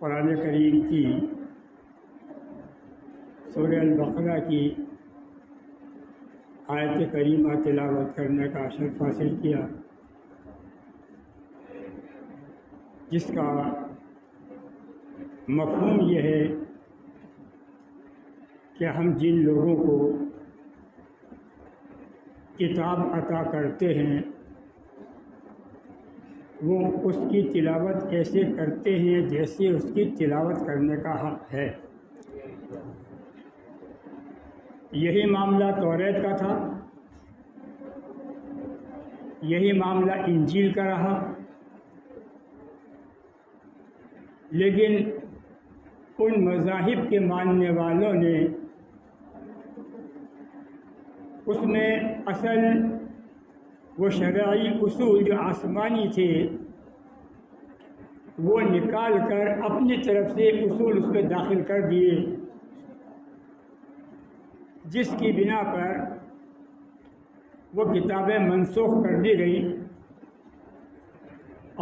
قرآن کریم کی سورہ البقرہ کی آیت کریمہ تلاوت کرنے کا شرف حاصل کیا، جس کا مفہوم یہ ہے کہ ہم جن لوگوں کو کتاب عطا کرتے ہیں وہ اس کی تلاوت ایسے کرتے ہیں جیسے اس کی تلاوت کرنے کا حق ہے۔ یہی معاملہ توریت کا تھا، یہی معاملہ انجیل کا رہا، لیکن ان مذاہب کے ماننے والوں نے اس میں اصل وہ شرعی اصول جو آسمانی تھے وہ نکال کر اپنی طرف سے اصول اس میں داخل کر دیے، جس کی بنا پر وہ کتابیں منسوخ کر دی گئی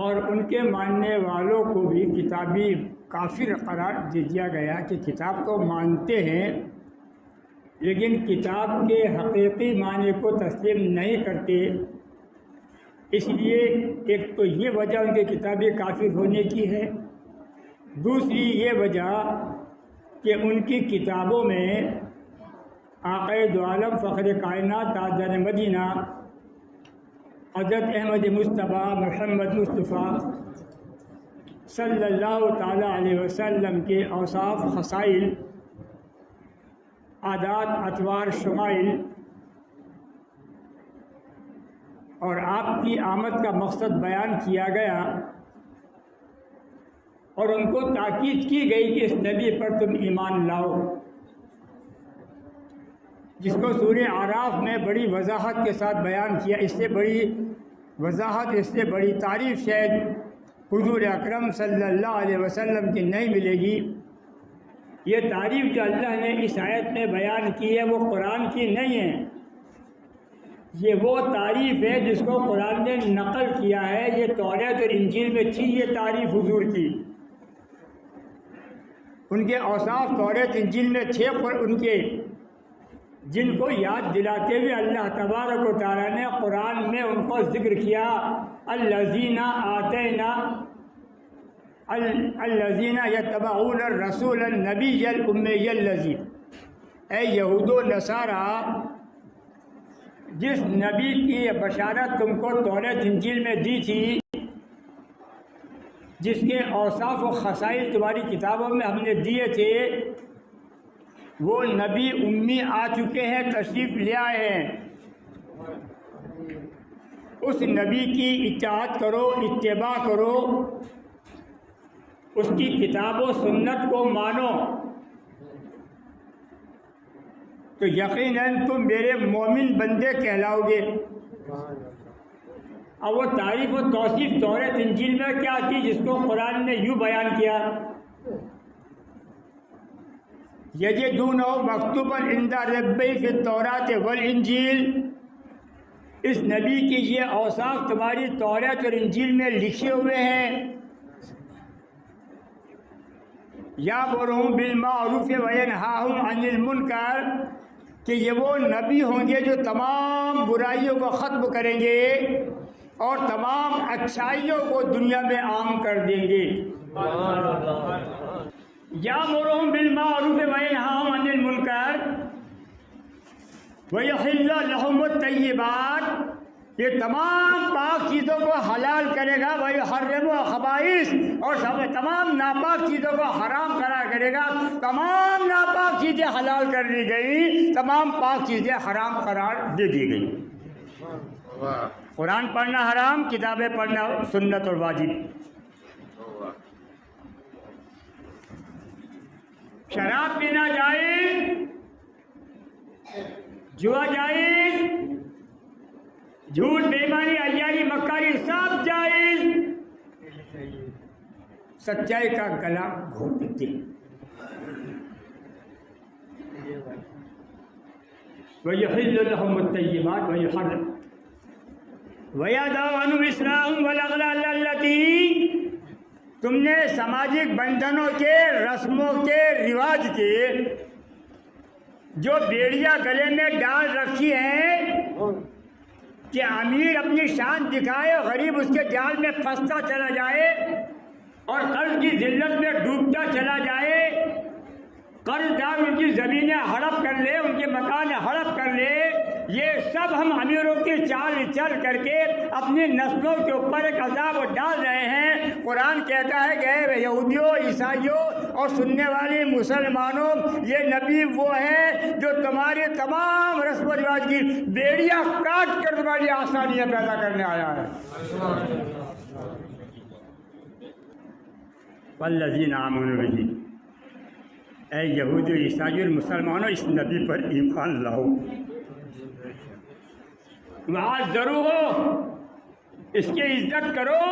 اور ان کے ماننے والوں کو بھی کتابی کافر قرار دے دیا گیا کہ کتاب تو مانتے ہیں لیکن کتاب کے حقیقی معنی کو تسلیم نہیں کرتے۔ اس لیے ایک تو یہ وجہ ان کے کتابیں کافر ہونے کی ہے، دوسری یہ وجہ کہ ان کی کتابوں میں آقا دو عالم فخر کائنات تاجدار مدینہ حضرت احمد مصطفیٰ محمد مصطفیٰ صلی اللہ تعالیٰ علیہ وسلم کے اوصاف، خصائل، عادات، اطوار، شمائل اور آپ کی آمد کا مقصد بیان کیا گیا اور ان کو تاکید کی گئی کہ اس نبی پر تم ایمان لاؤ، جس کو سورہ اعراف میں بڑی وضاحت کے ساتھ بیان کیا۔ اس سے بڑی وضاحت، اس سے بڑی تعریف شاید حضور اکرم صلی اللہ علیہ وسلم کی نہیں ملے گی۔ یہ تعریف جو اللہ نے اس آیت میں بیان کی ہے وہ قرآن کی نہیں ہے، یہ وہ تعریف ہے جس کو قرآن نے نقل کیا ہے۔ یہ توریت اور انجیل میں تھی یہ تعریف حضور کی، ان کے اوصاف توریت انجیل میں تھے، پر ان کے جن کو یاد دلاتے ہوئے اللہ تبارک و تعالیٰ نے قرآن میں ان کو ذکر کیا، الذین آتینا الذین یتبعون الرسول النبی الامی الذی، اے یہود و نصارہ جس نبی کی بشارت تم کو توریت انجیل میں دی تھی، جس کے اوصاف و خصائل تمہاری کتابوں میں ہم نے دیے تھے، وہ نبی امی آ چکے ہیں، تشریف لے آئے ہیں۔ اس نبی کی اطاعت کرو، اتباع کرو، اس کی کتاب و سنت کو مانو تو یقیناً تم میرے مومن بندے کہلاؤ گے۔ اب وہ تعریف و توصیف توریت انجیل میں کیا تھی جس کو قرآن نے یوں بیان کیا، یجدونہ مکتوبا عند ربہم فی التوراۃ والانجیل، اس نبی کی یہ اوصاف تمہاری توریت اور انجیل میں لکھے ہوئے ہیں۔ یامرہم بالمعروف وینہاہم عن المنکر، کہ یہ وہ نبی ہوں گے جو تمام برائیوں کو ختم کریں گے اور تمام اچھائیوں کو دنیا میں عام کر دیں گے۔ یامرہم بالمعروف وینہاہم عن المنکر ویحل لہم الطیبات، یہ تمام پاک چیزوں کو حلال کرے گا، ویحرم الخبائث، اور تمام ناپاک چیزوں کو حرام قرار کرے گا۔ تمام ناپاک چیزیں حلال کر دی گئی، تمام پاک چیزیں حرام قرار دے دی گئی۔ قرآن پڑھنا حرام، کتابیں پڑھنا سنت اور واجب۔ شراب پینا جائز، جوا جائز، جھوٹ، بےایمانی، عیاری، مکاری سب جائز، سچائی کا گلا گھونٹتے۔ وَيُحِلُّ لَهُمُ الطَّيِّبَاتِ وَيُحَرِّمُ وَيَضَعُ عَنْهُمْ إِصْرَهُمْ وَالْأَغْلَالَ الَّتِي تم نے سماجک بندھنوں کے، رسموں کے، رواج کے جو بیڑیاں گلے میں ڈال رکھی ہیں کہ امیر اپنی شان دکھائے، غریب اس کے جال میں پھنستا چلا جائے اور قرض کی ذلت میں ڈوبتا چلا جائے، قرض دار ان کی زمینیں ہڑپ کر لے، ان کے مکان ہڑپ کر لے، یہ سب ہم امیروں کی چال چل کر کے اپنی نسلوں کے اوپر ایک عذاب ڈال رہے ہیں۔ قرآن کہتا ہے کہ یہودیوں، عیسائیوں اور سننے والے مسلمانوں، یہ نبی وہ ہے جو تمہاری تمام رسم و رواج کی بیڑیاں کاٹ کر تمہاری آسانیاں پیدا کرنے آیا ہے۔ والذین آمنوا بہ، اے یہودی، عیسائی اور مسلمانوں، اس نبی پر ایمان لاؤ، وعزروہ، اس کی عزت کرو،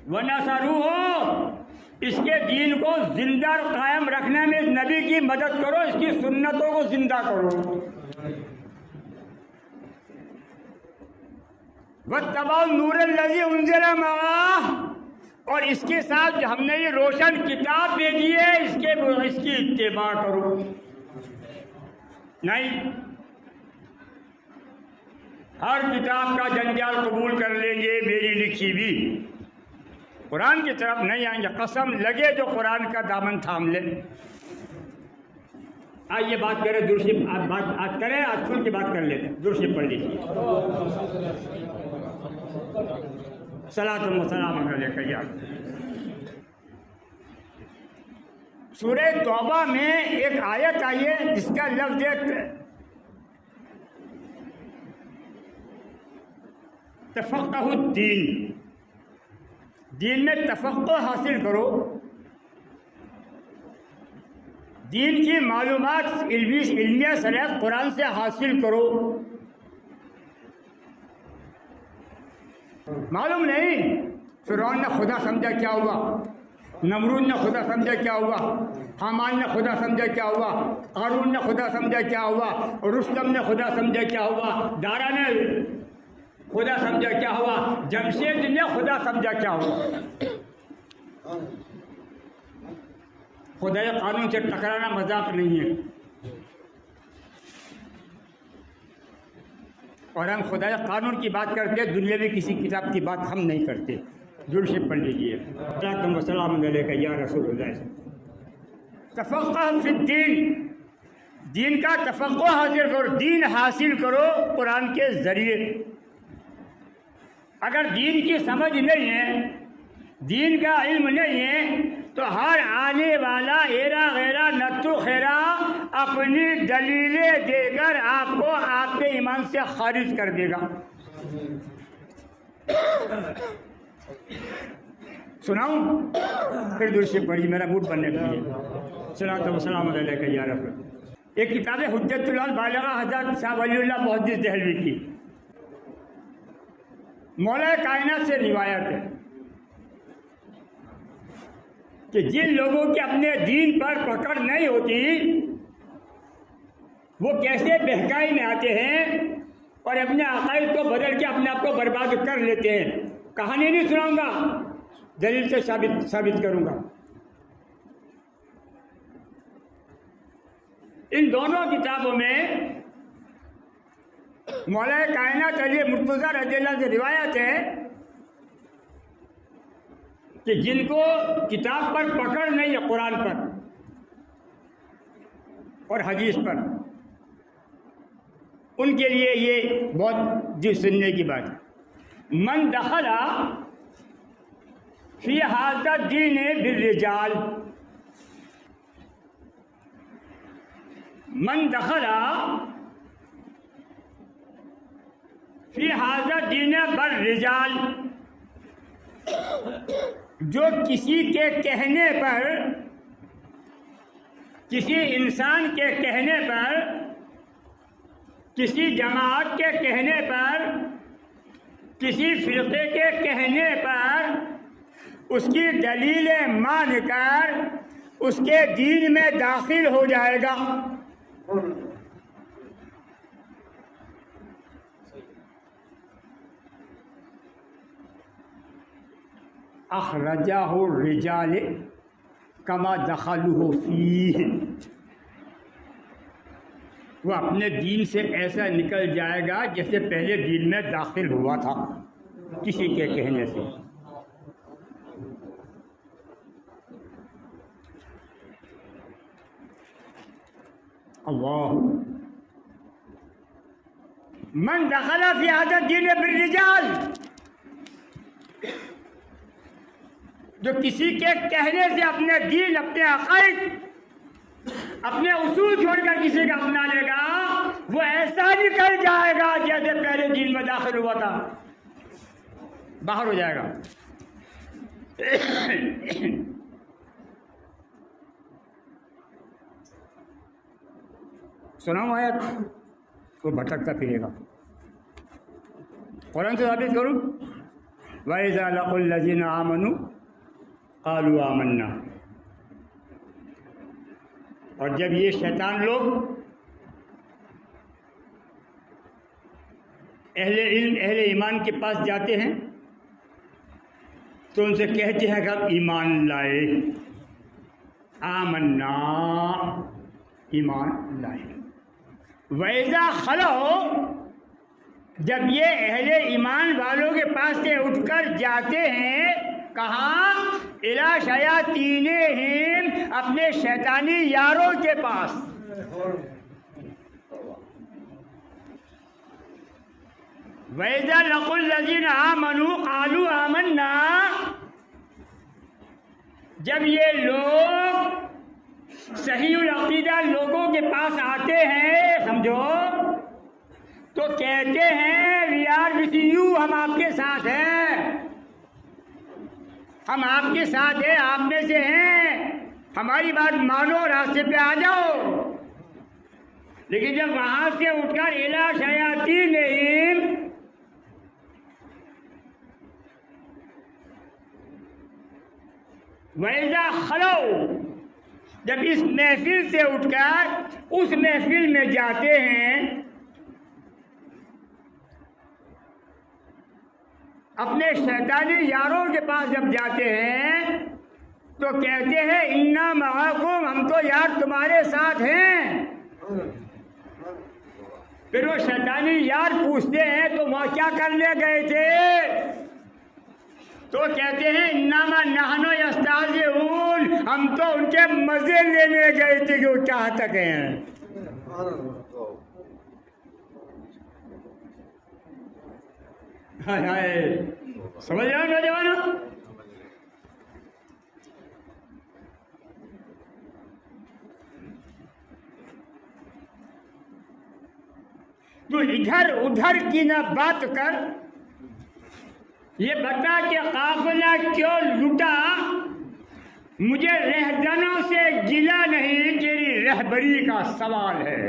ونصروہ، اس کے دین کو زندہ اور قائم رکھنے میں اس نبی کی مدد کرو، اس کی سنتوں کو زندہ کرو۔ واتبعوا النور الذی انزل معہ، اور اس کے ساتھ جو ہم نے یہ روشن کتاب بھیجی ہے اس کی اتباع کرو۔ نہیں ہر کتاب کا جنجال قبول کر لیں گے، میری لکھی بھی قرآن کی طرف نہیں آئیں گے، قسم لگے جو قرآن کا دامن تھام لے۔ آئیے بات کریں درشی، آج کریں، آج کھل کے بات کر لیتے ہیں۔ درشی پڑھ لیجیے، صلاۃ و سلام علیک یا سورہ توبہ میں ایک آیت آئی ہے جس کا لفظ ہے تفقہ الدین، دین میں تفقہ حاصل کرو، دین کی معلومات علمیہ صلاحیت قرآن سے حاصل کرو۔ معلوم نہیں فرعون نے خدا سمجھا کیا ہوا، نمرود نے خدا سمجھا کیا ہوا، حامان نے خدا سمجھا کیا ہوا، قارون نے خدا سمجھا کیا ہوا، رستم نے خدا سمجھا کیا ہوا، دارا نے خدا سمجھا کیا ہوا، جمشید نے خدا سمجھا کیا ہوا۔ خدا قانون سے ٹکرانا مذاق نہیں ہے، اور ہم خدا قانون کی بات کرتے ہیں، دنیاوی کسی کتاب کی بات ہم نہیں کرتے۔ دل سے پڑھ لیجیے، السلام علیکم یا رسول اللہ۔ تفقہ فی الدین، دین کا تفقہ حاصل کرو، دین حاصل کرو قرآن کے ذریعے۔ اگر دین کی سمجھ نہیں ہے، دین کا علم نہیں ہے، تو ہر آنے والا ایرا غیرا نتو خیرا اپنی دلیلیں دے کر آپ کو آپ کے ایمان سے خارج کر دے گا۔ سناؤں؟ پھر درشی پڑھی، میرا موڈ بننے کے لیے۔ صلاۃ و سلام علیک یا رسول۔ ایک کتاب حجت اللہ بالغہ حضرت شاہ ولی اللہ محدث دہلوی کی، مولا کائنات سے روایت ہے کہ جن لوگوں کے اپنے دین پر پکڑ نہیں ہوتی وہ کیسے بہکائی میں آتے ہیں اور اپنے عقائد کو بدل کے اپنے آپ کو برباد کر لیتے ہیں۔ کہانی نہیں سناؤں گا، دلیل سے ثابت کروں گا۔ ان دونوں کتابوں میں مولا کائنات علی مرتضیٰ رضی اللہ سے روایت ہے کہ جن کو کتاب پر پکڑ نہیں ہے، قرآن پر اور حدیث پر، ان کے لیے یہ بہت جی سننے کی بات ہے۔ من دخل فی ھذا الدین بالرجال، من دخل فی ھذا الدین بالرجال، جو کسی کے کہنے پر، کسی انسان کے کہنے پر، کسی جماعت کے کہنے پر، کسی فرقے کے کہنے پر اس کی دلیلیں مان کر اس کے دین میں داخل ہو جائے گا، اخرجہ الرجال کما دخلوا فیہ، وہ اپنے دین سے ایسا نکل جائے گا جیسے پہلے دین میں داخل ہوا تھا، کسی کے کہنے سے۔ اللہ من دخل فی ھذا الدین بالرجال، جو کسی کے کہنے سے اپنے دین، اپنے عقائد، اپنے اصول چھوڑ کر کسی کا اپنا لے گا، وہ ایسا نکل جائے گا جیسے پہلے دین میں داخل ہوا تھا، باہر ہو جائے گا۔ سناؤں آیت، وہ بھٹکتا پھرے گا۔ قرآن سے ثابت کروں، وَإِذَا لَقُوا الَّذِينَ آمَنُوا قَالُوا آمَنَّا، اور جب یہ شیطان لوگ اہل علم، اہل ایمان کے پاس جاتے ہیں تو ان سے کہتے ہیں کہ آپ ایمان لائے، آمنا، ایمان لائے۔ وَإِذَا خَلَوْا، جب یہ اہل ایمان والوں کے پاس سے اٹھ کر جاتے ہیں، کہاں؟ اِلَىٰ شَيَاطِینِہِمْ، اپنے شیطانی یاروں کے پاس۔ وَإِذَا لَقُوا الَّذِينَ آمَنُوا قَالُوا آمَنَّا، جب یہ لوگ صحیح العقیدہ لوگوں کے پاس آتے ہیں، سمجھو، تو کہتے ہیں وی آر وتھ یو، ہم آپ کے ساتھ ہیں، ہم آپ کے ساتھ ہیں، آپ میں سے ہیں، ہماری بات مانو، راستے پہ آ جاؤ۔ لیکن جب وہاں سے اٹھ کر اِلیٰ شیاطینہم، وَإِذَا خَلَوْا، جب اس محفل سے اٹھ کر اس محفل میں جاتے ہیں، اپنے شیطانی یاروں کے پاس جب جاتے ہیں تو کہتے ہیں اِنَّا مَعَکُمْ، ہم تو یار تمہارے ساتھ ہیں۔ پھر وہ شیطانی یار پوچھتے ہیں تو وہ کیا کرنے گئے تھے؟ تو کہتے ہیں اِنَّمَا نَحْنُ يَسْتَهْزِئُونَ، ہم تو ان کے مزے لینے گئے تھے کہ وہ کہاں تک ہیں۔ ہائے ہائے، سمجھ رہے ہیں نوجوانوں؟ تو ادھر ادھر کی نہ بات کر، یہ بتا کہ قافلہ کیوں لٹا، مجھے رہزنوں سے گلہ نہیں، تیری رہبری کا سوال ہے۔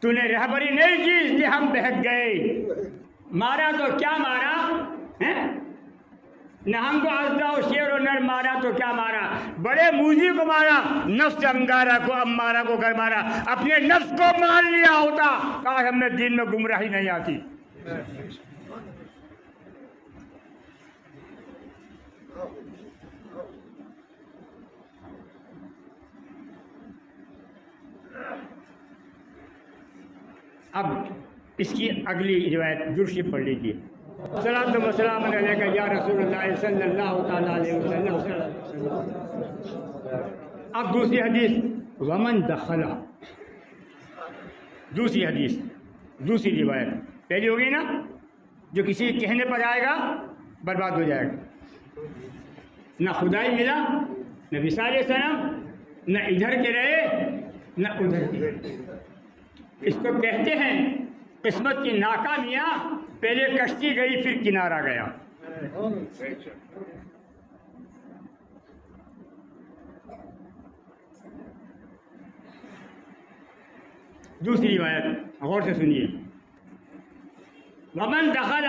تو نے رہبری نہیں کی اس لیے ہم بہک گئے، مارا تو کیا مارا ہے؟ نہ ہم کو ازدا و شیر و نر مارا تو کیا مارا، بڑے موذی کو مارا، نفس انگارہ کو، امارہ کو گھر مارا، اپنے نفس کو مار لیا ہوتا، کاش ہم نے دین میں گمراہی نہیں آتی۔ اب اس کی اگلی روایت درشی پڑھ لیجیے۔ صلاۃ و سلام علیکہ یا رسول اللہ صلی اللہ تعالیٰ علیہ وسلم۔ اب دوسری حدیث، ومن دخلا، دوسری حدیث، دوسری روایت، پہلی ہوگی نا، جو کسی کہنے پر آئے گا برباد ہو جائے گا، نہ خدائی ملا، نہ وصال صنم، نہ ادھر کے رہے نہ ادھر کے رہے۔ اس کو کہتے ہیں قسمت کی ناکامیاں، پہلے کشتی گئی پھر کنارہ گیا۔ دوسری روایت غور سے سنیے، ومن دخل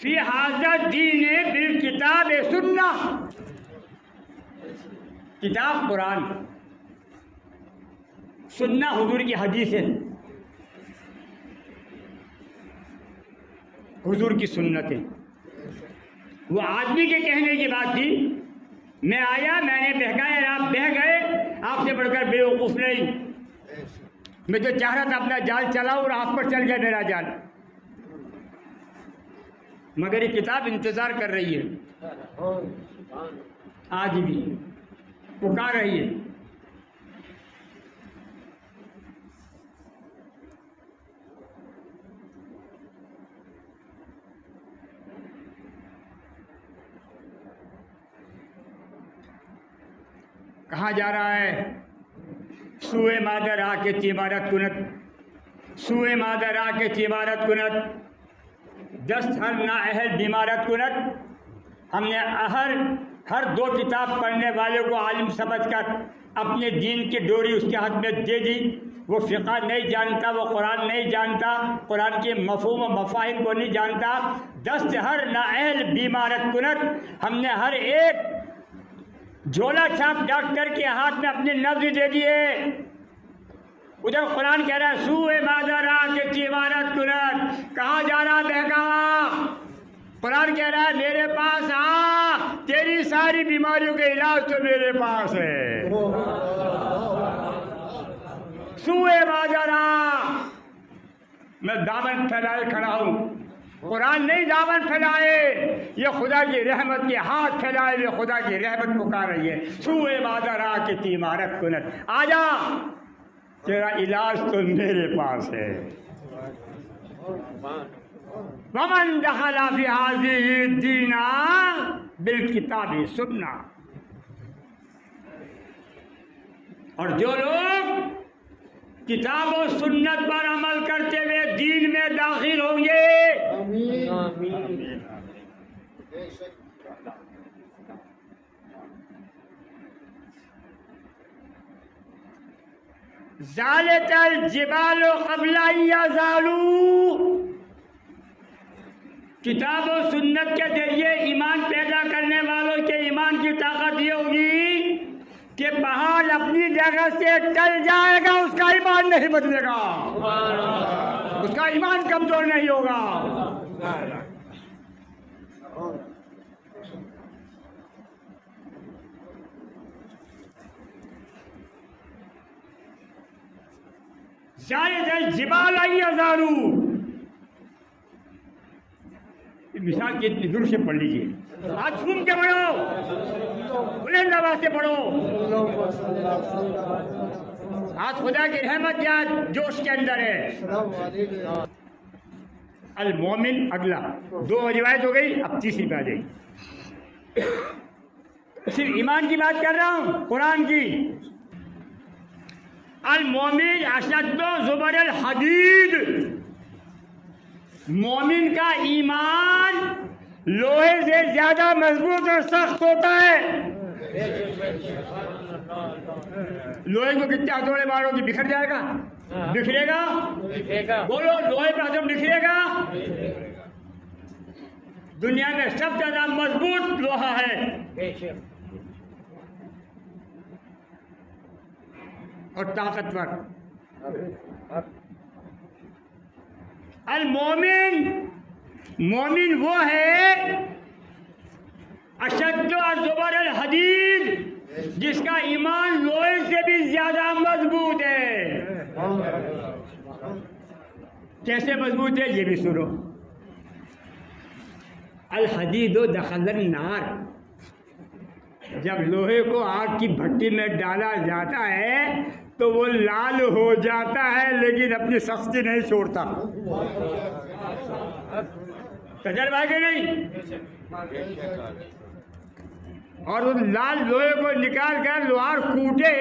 فی ھذا الدین بالکتاب سنہ، کتاب قرآن، سنہ حضور کی حدیث ہے، حضور کی سنتیں. وہ آدمی کے کہنے کی بات تھی. میں آیا, میں نے بہکایا, آپ بہہ گئے. آپ سے بڑھ کر بیوقوف نہیں. میں تو چاہ رہا تھا اپنا جال چلاؤں اور آپ پر چل گیا میرا جال. مگر یہ کتاب انتظار کر رہی ہے, آج بھی پکار رہی ہے. کہاں جا رہا ہے؟ سوئے مادر آ کے تیمارت کنت, سوئے مادر آ کے تیمارت کنت, دست ہر نا اہل بیمارت کنت. ہم نے ہر 2 کتاب پڑھنے والے کو عالم سمجھ کر اپنے دین کی ڈوری اس کے ہاتھ میں دے دی. وہ فقہ نہیں جانتا, وہ قرآن نہیں جانتا, قرآن کے مفہوم و مفاہیم کو نہیں جانتا. دست ہر نا اہل بیمارت کنت. ہم نے ہر ایک جھولا چھاپ ڈاکٹر کے ہاتھ میں اپنے نبض دے دیے. ادھر قرآن کہہ رہا ہے سوئے مادرا کے تیمارت کنت. کہاں جا رہا بہکاوا؟ قرآن کہہ رہا ہے میرے پاس آ, تیری ساری بیماریوں کے علاج تو میرے پاس ہے. سوئے مادرا, میں دامن پھیلائے کھڑا ہوں. قرآن نہیں دامن پھیلائے, یہ خدا کی رحمت کے ہاتھ پھیلائے ہوئے خدا کی رحمت پکار رہی ہے. سوئے مادرا کے تیمارت کنت, آ جا, تیرا علاج تو میرے پاس ہے. ومن دخل فی هذه الدین بالکتاب سننا. اور جو لوگ کتاب و سنت پر عمل کرتے ہوئے دین میں داخل ہوں گے, زالت الجبال قبل ان یزالوا. کتاب و سنت کے ذریعے ایمان پیدا کرنے والوں کے ایمان کی طاقت یہ ہوگی کہ پہاڑ اپنی جگہ سے ٹل جائے گا, اس کا ایمان نہیں بدلے گا, اس کا ایمان کمزور نہیں ہوگا. زالت الجبال ان یزالوا. مثال کتنی دور سے پڑھ لیجیے, ہاتھ جھوم کے پڑھو, بلند آواز سے پڑھو. ہاتھ خدا کی رحمت یا جوش کے اندر ہے. المومن اگلا 2 روایت ہو گئی, اب تیسری پہ آ جائے. صرف ایمان کی بات کر رہا ہوں, قرآن کی. المومن اشد زبر الحدید. مومن کا ایمان لوہے سے زیادہ مضبوط اور سخت ہوتا ہے. لوہے کو کتنے ہتھوڑے مارو کہ بکھر جائے گا؟ بکھرے گا؟ بولو, لوہے پہ ہاتھوں بکھرے گا؟ دنیا میں سب سے زیادہ مضبوط لوہا ہے اور طاقتور. المومن, مومن وہ ہے اشد زبر الحدید, جس کا ایمان لوہے سے بھی زیادہ مضبوط ہے. کیسے مضبوط ہے یہ بھی سنو. الحدید دخل النار. جب لوہے کو آگ کی بھٹی میں ڈالا جاتا ہے تو وہ لال ہو جاتا ہے لیکن اپنی سختی نہیں چھوڑتا. تجربہ ہے کہ نہیں؟ اور اس لال لوہے کو نکال کر لوہار کوٹے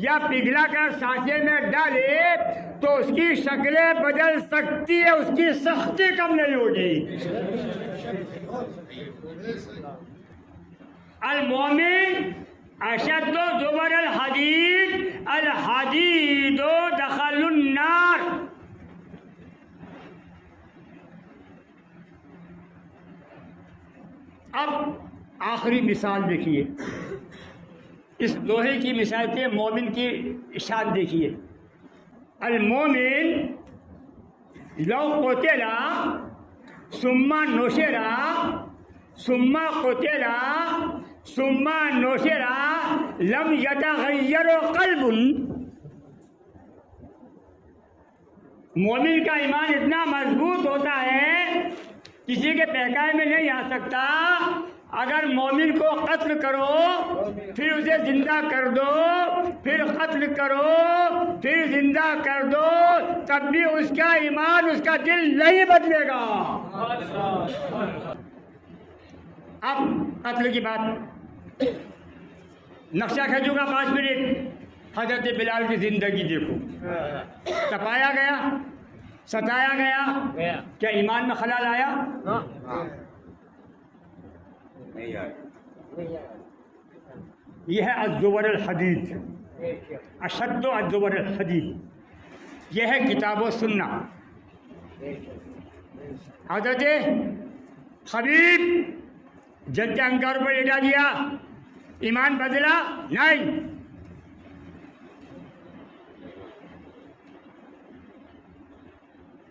یا پگھلا کر سانچے میں ڈالے تو اس کی شکلیں بدل سکتی ہے, اس کی سختی کم نہیں ہوگی. المومن اشد زبر الحدید, الحدید دخل النار. اب آخری مثال دیکھیے, اس لوہے کی مثال سے مومن کی شان دیکھیے. المومن لو قتل سما نوشرا سما قتلا سما نوشرا لم یتغیر قلب. مومن کا ایمان اتنا مضبوط ہوتا ہے کسی کے بہکائے میں نہیں آ سکتا. اگر مومن کو قتل کرو پھر اسے زندہ کر دو، پھر قتل کرو پھر زندہ کر دو، تب بھی اس کا ایمان، اس کا دل نہیں بدلے گا. اب قتل کی بات، نقشہ کھینچوں گا 5 منٹ. حضرت بلال کی زندگی دیکھو، تپایا گیا، ستایا گیا، کیا ایمان میں خلل آیا؟ یہ ہے الزبر الحدید، اشد الزبر الحدید، یہ ہے کتاب و سنہ. حضرت حبیب جد انگار پر لیٹا دیا، ایمان بدلا نہیں.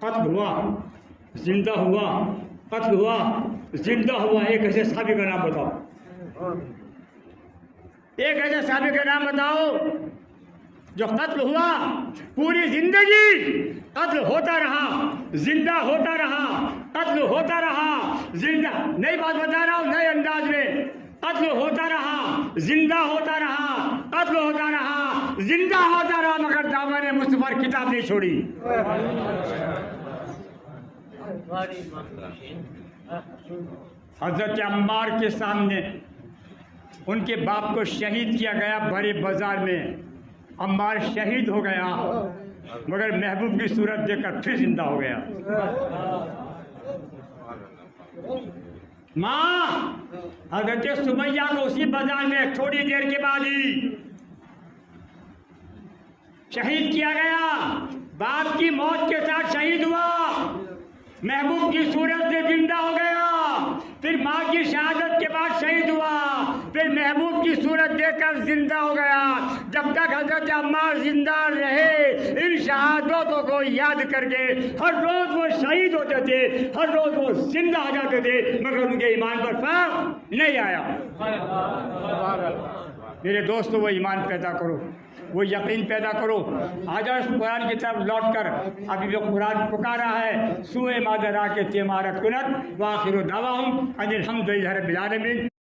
قتل ہوا، زندہ ہوا، قتل ہوا، زندہ ہوا. ایک ایسے صحابی کا نام بتاؤ، ایک ایسے صحابی کا نام بتاؤ جو قتل ہوا، پوری زندگی قتل ہوتا رہا، زندہ ہوتا رہا، قتل ہوتا رہا، زندہ. نئی بات بتا رہا ہوں نئے انداز میں. قتل ہوتا رہا، زندہ ہوتا رہا، قتل ہوتا رہا، زندہ ہوتا رہا، مگر دامن مصطفیٰ کتاب نہیں چھوڑی. حضرت عمار کے سامنے ان کے باپ کو شہید کیا گیا بڑے بازار میں. عمار شہید ہو گیا مگر محبوب کی صورت دیکھ کر پھر زندہ ہو گیا. ماں حضرت سمیہ کو اسی بازار میں تھوڑی دیر کے بعد ہی شہید کیا گیا. باپ کی موت کے ساتھ شہید ہوا، محبوب کی صورت سے زندہ ہو گیا. پھر ماں کی شہادت کے بعد شہید ہوا، پھر محبوب کی صورت دیکھ کر زندہ ہو گیا. جب تک حضرت عمار زندہ رہے ان شہادتوں کو یاد کر کے ہر روز وہ شہید ہوتے تھے، ہر روز وہ زندہ ہو جاتے تھے، مگر ان کے ایمان پر فرق نہیں آیا. میرے دوستو، وہ ایمان پیدا کرو، وہ یقین پیدا کرو. آ جاؤ اس قرآن کی طرف لوٹ کر. ابھی جو قرآن پکارا ہے سوئے مادرا کے تیمارت کنت وآخر دعواہم ان الحمد للہ رب العالمین.